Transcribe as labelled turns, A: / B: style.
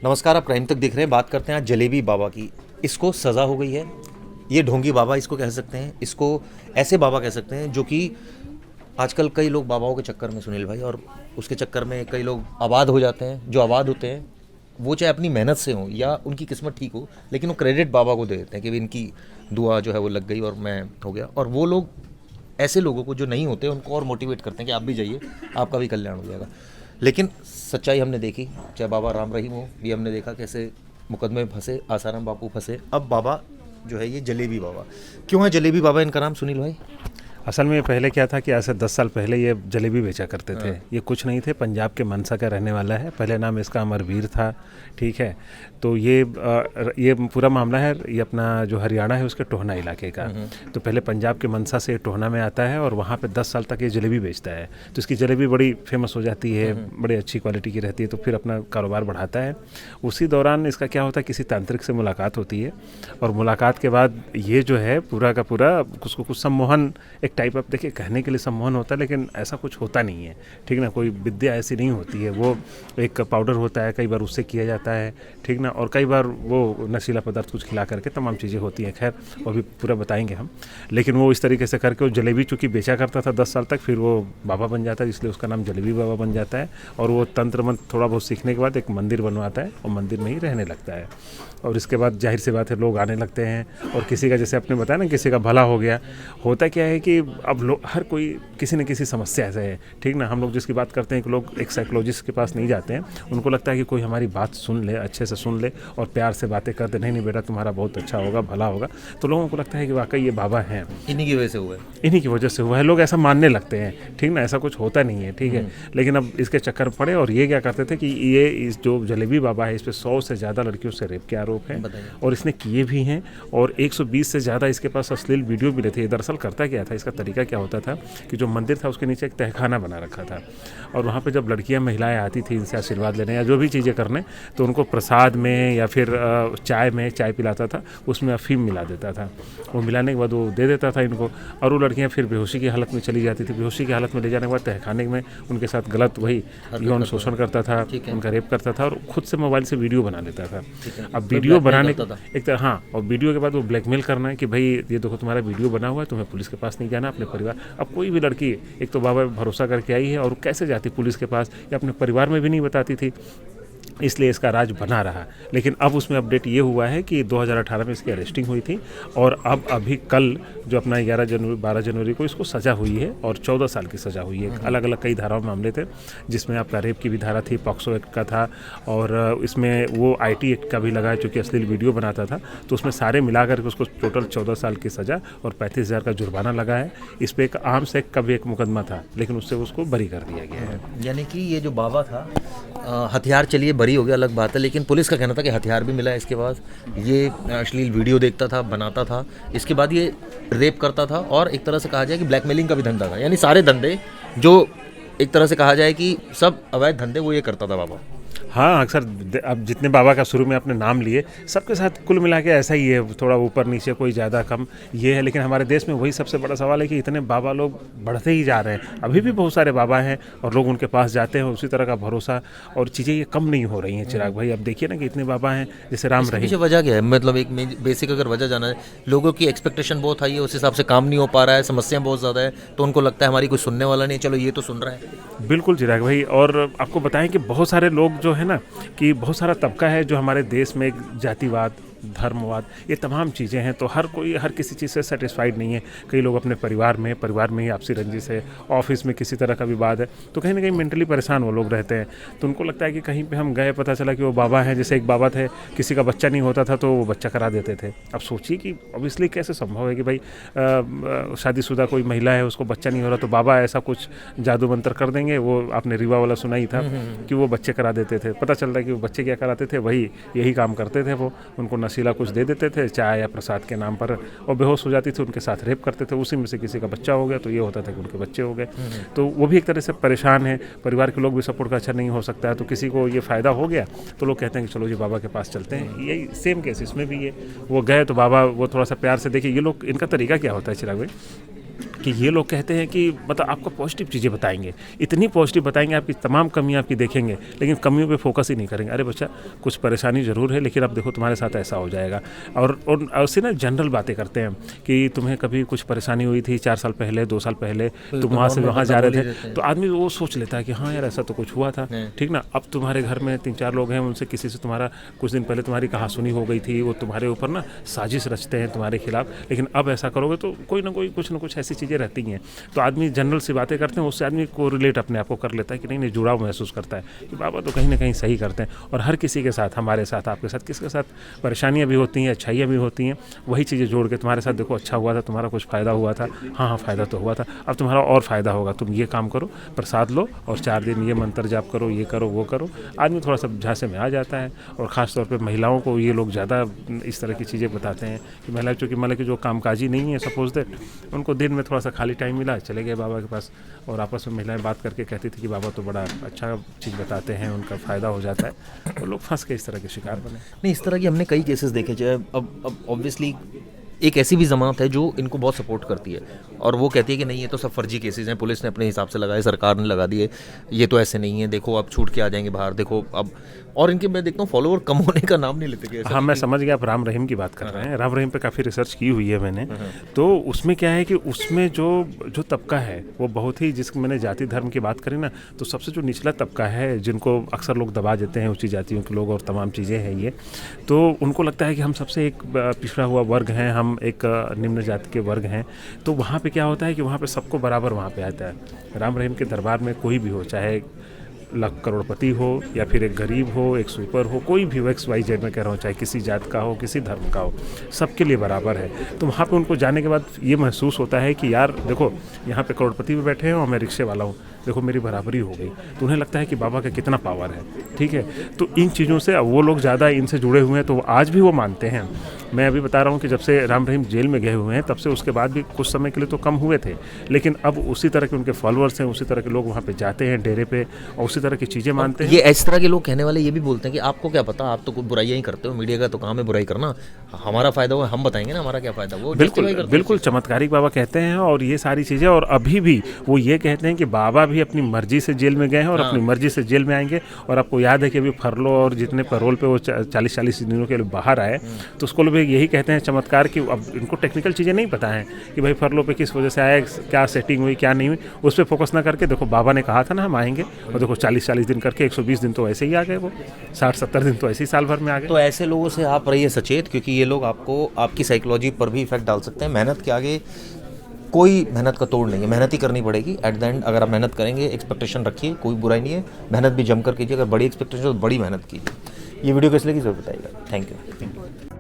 A: नमस्कार, आप क्राइम तक देख रहे हैं। बात करते हैं आज जलेबी बाबा की। इसको सज़ा हो गई है। ये ढोंगी बाबा इसको कह सकते हैं। इसको ऐसे बाबा कह सकते हैं जो कि आजकल कई लोग बाबाओं के चक्कर में, सुनील भाई, और उसके चक्कर में कई लोग आबाद हो जाते हैं। जो आबाद होते हैं वो चाहे अपनी मेहनत से हो या उनकी किस्मत ठीक हो, लेकिन वो क्रेडिट बाबा को दे देते हैं कि इनकी दुआ जो है वो लग गई और मैं हो गया। और वो लोग ऐसे लोगों को जो नहीं होते उनको और मोटिवेट करते हैं कि आप भी जाइए, आपका भी कल्याण हो जाएगा। लेकिन सच्चाई हमने देखी, चाहे बाबा राम रहीम हो, भी हमने देखा कैसे मुकदमे में फंसे, आसाराम बापू फंसे। अब बाबा जो है ये जलेबी बाबा। क्यों है जलेबी बाबा इनका नाम, सुनील भाई?
B: असल में पहले क्या था कि आज से 10 साल पहले ये जलेबी बेचा करते थे। ये कुछ नहीं थे, पंजाब के मनसा का रहने वाला है। पहले नाम इसका अमरवीर था, ठीक है। तो ये पूरा मामला है, ये अपना जो हरियाणा है उसके टोहना इलाके का। तो पहले पंजाब के मनसा से टोहना में आता है और वहाँ पे 10 साल तक ये जलेबी बेचता है। तो इसकी जलेबी बड़ी फेमस हो जाती है, बड़ी अच्छी क्वालिटी की रहती है। तो फिर अपना कारोबार बढ़ाता है। उसी दौरान इसका क्या होता है, किसी तांत्रिक से मुलाकात होती है और मुलाकात के बाद ये जो है पूरा का पूरा उसको कुछ सम्मोहन, एक टाइप ऑफ, देखिए कहने के लिए सम्मोहन होता है लेकिन ऐसा कुछ होता नहीं है, ठीक ना। कोई विद्या ऐसी नहीं होती है। वो एक पाउडर होता है, कई बार उससे किया जाता है, ठीक ना। और कई बार वो नशीला पदार्थ कुछ खिला करके तमाम चीज़ें होती हैं। खैर वो भी पूरा बताएंगे हम। लेकिन वो इस तरीके से करके वो जलेबी चूँकि बेचा करता था 10 साल तक, फिर वो बाबा बन जाता है, इसलिए उसका नाम जलेबी बाबा बन जाता है। और वो तंत्र मंत्र थोड़ा बहुत सीखने के बाद एक मंदिर बनवाता है और मंदिर में ही रहने लगता है। और इसके बाद जाहिर सी बात है लोग आने लगते हैं। और किसी का, जैसे आपने बताया ना, किसी का भला हो गया। होता क्या है कि अब लोग, हर कोई किसी न किसी समस्या से है, ठीक ना। हम लोग जिसकी बात करते हैं कि लोग एक साइकोलॉजिस्ट के पास नहीं जाते हैं, उनको लगता है कि कोई हमारी बात सुन ले, अच्छे से सुन ले और प्यार से बातें करते, नहीं बेटा तुम्हारा बहुत अच्छा होगा, भला होगा। तो लोगों को लगता है कि वाकई ये बाबा हैं,
A: इन्हीं की वजह से हुआ है,
B: इन्हीं की वजह से हुआ है। लोग ऐसा मानने लगते हैं, ठीक ना। ऐसा कुछ होता नहीं है, ठीक है। लेकिन अब इसके चक्कर पड़े और ये क्या करते थे कि ये इस जो जलेबी बाबा है, इस पर 100 से ज़्यादा लड़कियों से रेप के आरोप हैं और इसने किए भी हैं। और 120 से ज़्यादा इसके पास अश्लील वीडियो भी रहते हैं। दरअसल करता क्या था, इसका तरीका क्या होता था कि जो मंदिर था उसके नीचे एक तहखाना बना रखा था और वहाँ पे जब लड़कियाँ, महिलाएं आती थी इनसे आशीर्वाद लेने या जो भी चीज़ें करने, तो उनको प्रसाद में या फिर चाय पिलाता था, उसमें अफीम मिला देता था। वो मिलाने के बाद वो दे देता था इनको और वो लड़कियाँ फिर बेहोशी की हालत में चली जाती थी। बेहोशी की हालत में ले जाने के बाद तहखाने में उनके साथ गलत वही यौन शोषण करता था, उनका रेप करता था और खुद से मोबाइल से वीडियो बना लेता था। अब वीडियो बनाने एक तरह, हाँ, और वीडियो के बाद वो ब्लैकमेल करना है कि भाई ये देखो तुम्हारा वीडियो बना हुआ है, तुम्हें पुलिस के पास नहीं जाना, अपने परिवार। अब कोई भी लड़की एक तो बाबा भरोसा करके आई है और कैसे जाती पुलिस के पास, या अपने परिवार में भी नहीं बताती थी, इसलिए इसका राज बना रहा। लेकिन अब उसमें अपडेट ये हुआ है कि 2018 में इसकी अरेस्टिंग हुई थी और अब अभी कल जो अपना 12 जनवरी को इसको सज़ा हुई है और 14 साल की सज़ा हुई है। अलग अलग कई धाराओं में मामले थे, जिसमें आपका रेप की भी धारा थी, पॉक्सो एक्ट का था और इसमें वो IT एक्ट का भी लगा है, चूँकि अश्लील वीडियो बनाता था। तो उसमें सारे मिलाकर के उसको टोटल 14 साल की सज़ा और 35,000 का जुर्माना लगा है। इस पर एक आर्म्स एक्ट का भी एक मुकदमा था, लेकिन उससे उसको बरी कर दिया गया है।
A: यानी कि ये जो बाबा था, हथियार चलिए बरी हो गया, अलग बात है, लेकिन पुलिस का कहना था कि हथियार भी मिला है इसके पास। ये अश्लील वीडियो देखता था, बनाता था, इसके बाद ये रेप करता था और एक तरह से कहा जाए कि ब्लैकमेलिंग का भी धंधा था। यानी सारे धंधे जो एक तरह से कहा जाए कि सब अवैध धंधे वो ये करता था बाबा।
B: हाँ, अक्सर अब जितने बाबा का शुरू में आपने नाम लिए, सबके साथ कुल मिला के ऐसा ही है, थोड़ा ऊपर नीचे, कोई ज़्यादा कम ये है। लेकिन हमारे देश में वही सबसे बड़ा सवाल है कि इतने बाबा लोग बढ़ते ही जा रहे हैं। अभी भी बहुत सारे बाबा हैं और लोग उनके पास जाते हैं, उसी तरह का भरोसा और चीज़ें ये कम नहीं हो रही हैं। चिराग भाई, अब देखिए ना कि इतने बाबा हैं, जैसे राम रहीम।
A: पीछे वजह क्या है? मतलब एक बेसिक अगर वजह जाना है, लोगों की एक्सपेक्टेशन बहुत हाई है, उस हिसाब से काम नहीं हो पा रहा है, समस्याएं बहुत ज़्यादा है, तो उनको लगता है हमारी कोई सुनने वाला नहीं, चलो ये तो सुन रहा है।
B: बिल्कुल चिराग भाई, और आपको बताएं कि बहुत सारे लोग जो है ना, कि बहुत सारा तबका है जो हमारे देश में एक जातिवाद, धर्मवाद, ये तमाम चीज़ें हैं। तो हर कोई हर किसी चीज़ से सेटिस्फाइड नहीं है। कई लोग अपने परिवार में ही आपसी रंजिश है, ऑफिस में किसी तरह का विवाद है, तो कहीं ना कहीं मेंटली परेशान वो लोग रहते हैं। तो उनको लगता है कि कहीं पे हम गए, पता चला कि वो बाबा हैं। जैसे एक बाबा थे, किसी का बच्चा नहीं होता था तो वो बच्चा करा देते थे। अब सोचिए कि ऑब्वियसली कैसे संभव है कि भाई शादीशुदा कोई महिला है, उसको बच्चा नहीं हो रहा, तो बाबा ऐसा कुछ जादू मंत्र कर देंगे। वो आपने रीवा वाला सुना ही था कि वो बच्चे करा देते थे। पता चलता है कि वो बच्चे क्या कराते थे, वही यही काम करते थे। वो उनको नशीला कुछ दे देते थे, चाय या प्रसाद के नाम पर, और बेहोश हो जाती थी, उनके साथ रेप करते थे। उसी में से किसी का बच्चा हो गया तो ये होता था कि उनके बच्चे हो गए। तो वो भी एक तरह से परेशान है, परिवार के लोग भी सपोर्ट का अच्छा नहीं हो सकता है। तो किसी को ये फ़ायदा हो गया तो लोग कहते हैं कि चलो जी बाबा के पास चलते हैं। यही सेम केस इसमें भी है, वो गए तो बाबा वो थोड़ा सा प्यार से, देखिए ये लोग, इनका तरीका क्या होता है चिराग भाई, कि ये लोग कहते हैं कि मतलब आपको पॉजिटिव चीज़ें बताएंगे, इतनी पॉजिटिव बताएंगे, आपकी तमाम कमियां आपकी देखेंगे, लेकिन कमियों पे फोकस ही नहीं करेंगे। अरे बच्चा कुछ परेशानी ज़रूर है, लेकिन अब देखो तुम्हारे साथ ऐसा हो जाएगा। और उससे ना जनरल बातें करते हैं कि तुम्हें कभी कुछ परेशानी हुई थी 4 साल पहले, 2 साल पहले, तुम वहाँ से वहाँ जा रहे थे, तो आदमी वो सोच लेता है कि हाँ यार ऐसा तो कुछ हुआ था, ठीक ना। अब तुम्हारे घर में 3-4 लोग हैं, उनसे किसी से तुम्हारा कुछ दिन पहले तुम्हारी कहासुनी हो गई थी, वो तुम्हारे ऊपर ना साजिश रचते हैं तुम्हारे खिलाफ, लेकिन अब ऐसा करोगे तो कोई ना कोई कुछ ना कुछ ऐसी चीज़ें रहती हैं। तो आदमी जनरल सी बातें करते हैं, उससे आदमी को रिलेट अपने आप को कर लेता है कि नहीं जुड़ाव महसूस करता है कि बाबा तो कहीं ना कहीं सही करते हैं। और हर किसी के साथ, हमारे साथ, आपके साथ, किसके साथ परेशानियां भी होती हैं, अच्छाइयाँ भी होती हैं, वही चीज़ें जोड़ के तुम्हारे साथ देखो अच्छा हुआ था, तुम्हारा कुछ फ़ायदा हुआ था, हाँ फ़ायदा तो हुआ था, अब तुम्हारा और फ़ायदा होगा, तुम ये काम करो, प्रसाद लो और 4 दिन ये मंत्र जाप करो, ये करो वो करो। आदमी थोड़ा सा झांसे में आ जाता है। और ख़ास तौर पे महिलाओं को ये लोग ज़्यादा इस तरह की चीज़ें बताते हैं कि महिला चूँकि मतलब कि जो कामकाजी नहीं है, सपोज दैट उनको दिन में थोड़ा सा खाली टाइम मिला, चले गए बाबा के पास, और आपस में महिलाएं बात करके कहती थी कि बाबा तो बड़ा अच्छा चीज़ बताते हैं, उनका फ़ायदा हो जाता है, तो लोग फंस के इस तरह के शिकार बने।
A: नहीं, इस तरह की हमने कई केसेस देखे। चाहे अब ऑब्वियसली एक ऐसी भी जमात है जो इनको बहुत सपोर्ट करती है और वो कहती है कि नहीं ये तो सब फर्जी केसेस हैं, पुलिस ने अपने हिसाब से लगाए, सरकार ने लगा दिए, ये तो ऐसे नहीं है, देखो अब छूट के आ जाएंगे बाहर, देखो अब। और इनके मैं देखता हूँ फॉलोअर कम होने का नाम नहीं लेते।
B: हाँ, मैं समझ गया, आप राम रहीम की बात कर रहे हैं। राम रहीम पे काफ़ी रिसर्च की हुई है मैंने। तो उसमें क्या है कि उसमें जो तबका है वो बहुत ही, जिसको मैंने जाति धर्म की बात करी ना, तो सबसे जो निचला तबका है जिनको अक्सर लोग दबा देते हैं, ऊंची जातियों के लोग और तमाम चीज़ें हैं ये, तो उनको लगता है कि हम सबसे एक पिछड़ा हुआ वर्ग हैं, हम एक निम्न जाति के वर्ग हैं। तो वहाँ पे क्या होता है कि वहाँ पे सबको बराबर वहाँ पे आता है। राम रहीम के दरबार में कोई भी हो, चाहे लाख करोड़पति हो या फिर एक गरीब हो, एक सुपर हो, कोई भी हो, XYZ में कह रहा हूँ, चाहे किसी जात का हो, किसी धर्म का हो, सबके लिए बराबर है। तो वहाँ पे उनको जाने के बाद ये महसूस होता है कि यार देखो यहाँ पे करोड़पति भी बैठे हैं और मैं रिक्शे वाला हूँ, देखो मेरी बराबरी हो गई। तो उन्हें लगता है कि बाबा का कितना पावर है, ठीक है। तो इन चीज़ों से वो लोग ज़्यादा इनसे जुड़े हुए हैं, तो आज भी वो मानते हैं। मैं अभी बता रहा हूँ कि जब से राम रहीम जेल में गए हुए हैं तब से उसके बाद भी कुछ समय के लिए तो कम हुए थे, लेकिन अब उसी तरह के उनके फॉलोअर्स हैं, उसी तरह के लोग वहाँ पे जाते हैं डेरे पे और उसी तरह की चीज़ें मानते हैं।
A: ये इस तरह के लोग कहने वाले ये भी बोलते हैं कि आपको क्या पता, आप तो कुछ बुराइयां ही करते हो, मीडिया का तो काम है बुराई करना, हमारा फायदा होगा हम बताएंगे ना, हमारा क्या फायदा। वो
B: बिल्कुल चमत्कारिक बाबा कहते हैं और ये सारी चीज़ें। और अभी भी वो ये कहते हैं कि बाबा भी अपनी मर्जी से जेल में गए हैं और अपनी मर्जी से जेल में आएंगे। और आपको याद है कि अभी फरलो और जितने पैरोल पे वो 40-40 दिनों के लिए बाहर आए, तो उसको लोग यही कहते हैं चमत्कार कि अब इनको टेक्निकल चीज़ें नहीं पता है कि भाई फरलो पे किस वजह से आए, क्या सेटिंग हुई क्या नहीं हुई, उस पर फोकस ना करके देखो बाबा ने कहा था ना हम आएंगे, और देखो 40-40 दिन करके 120 दिन तो ऐसे ही आ गए, वो 60-70 दिन तो ऐसे ही साल भर में आ गए।
A: तो ऐसे लोगों से आप रहिए सचेत, क्योंकि ये लोग आपको आपकी साइकोलॉजी पर भी इफेक्ट डाल सकते हैं। मेहनत के आगे कोई मेहनत का तोड़ नहीं है, मेहनत ही करनी पड़ेगी। एट द एंड अगर आप मेहनत करेंगे, एक्सपेक्टेशन रखिए, कोई बुराई नहीं है, मेहनत भी जमकर कीजिए। अगर बड़ी एक्सपेक्टेशन तो बड़ी मेहनत कीजिए। ये वीडियो किस लिए की जरूर बताइएगा। Thank you.